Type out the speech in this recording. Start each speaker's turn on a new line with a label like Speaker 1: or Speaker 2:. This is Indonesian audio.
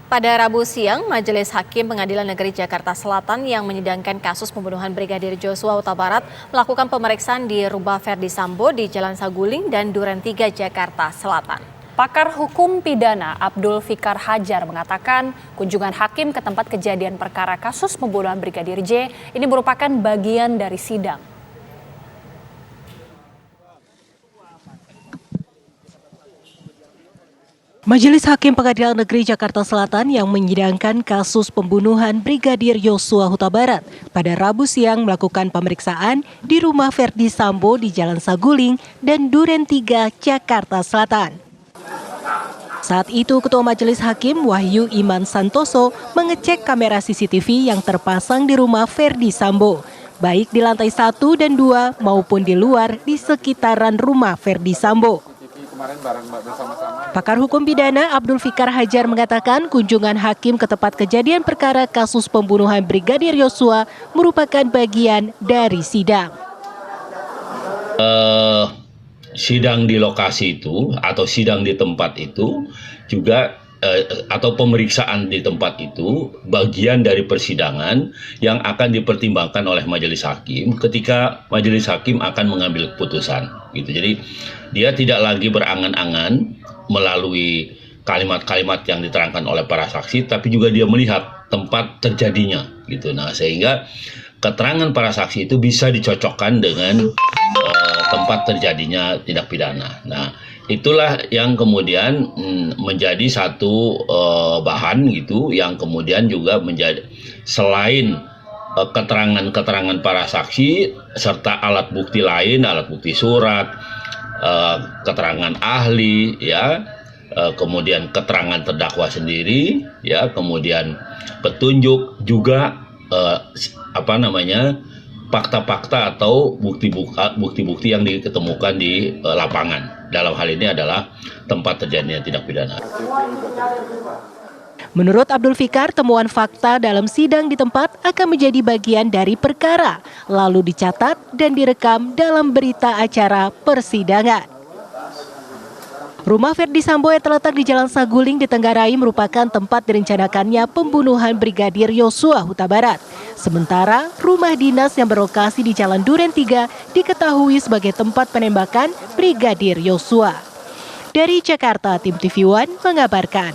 Speaker 1: Pada Rabu siang, Majelis Hakim Pengadilan Negeri Jakarta Selatan yang menyidangkan kasus pembunuhan Brigadir Joshua Huta Barat melakukan pemeriksaan di rumah Ferdi Sambo di Jalan Saguling dan Duren 3 Jakarta Selatan.
Speaker 2: Pakar hukum pidana Abdul Fikar Hajar mengatakan kunjungan hakim ke tempat kejadian perkara kasus pembunuhan Brigadir J ini merupakan bagian dari sidang.
Speaker 3: Majelis Hakim Pengadilan Negeri Jakarta Selatan yang menyidangkan kasus pembunuhan Brigadir Joshua Huta Barat pada Rabu siang melakukan pemeriksaan di rumah Ferdi Sambo di Jalan Saguling dan Duren 3 Jakarta Selatan. Saat itu Ketua Majelis Hakim Wahyu Iman Santoso mengecek kamera CCTV yang terpasang di rumah Ferdi Sambo, baik di lantai 1 dan 2 maupun di luar di sekitaran rumah Ferdi Sambo. Pakar hukum pidana Abdul Fikar Hajar mengatakan kunjungan hakim ke tempat kejadian perkara kasus pembunuhan Brigadir Joshua merupakan bagian dari sidang.
Speaker 4: Sidang di lokasi itu atau sidang di tempat itu juga atau pemeriksaan di tempat itu bagian dari persidangan yang akan dipertimbangkan oleh majelis hakim ketika majelis hakim akan mengambil keputusan gitu. Jadi dia tidak lagi berangan-angan melalui kalimat-kalimat yang diterangkan oleh para saksi, tapi juga dia melihat tempat terjadinya gitu. Nah, sehingga keterangan para saksi itu bisa dicocokkan dengan tempat terjadinya tindak pidana. Nah, itulah yang kemudian menjadi satu bahan gitu yang kemudian juga menjadi selain keterangan-keterangan para saksi serta alat bukti lain, alat bukti surat, keterangan ahli ya, kemudian keterangan terdakwa sendiri ya, kemudian petunjuk juga fakta-fakta atau bukti-bukti yang diketemukan di lapangan. Dalam hal ini adalah tempat terjadinya tindak pidana.
Speaker 3: Menurut Abdul Fikar, temuan fakta dalam sidang di tempat akan menjadi bagian dari perkara, lalu dicatat dan direkam dalam berita acara persidangan. Rumah Ferdi Sambo yang terletak di Jalan Saguling di Tenggarai merupakan tempat direncanakannya pembunuhan Brigadir Joshua Huta Barat. Sementara rumah dinas yang berlokasi di Jalan Duren 3 diketahui sebagai tempat penembakan Brigadir Joshua. Dari Jakarta, Tim TV One mengabarkan.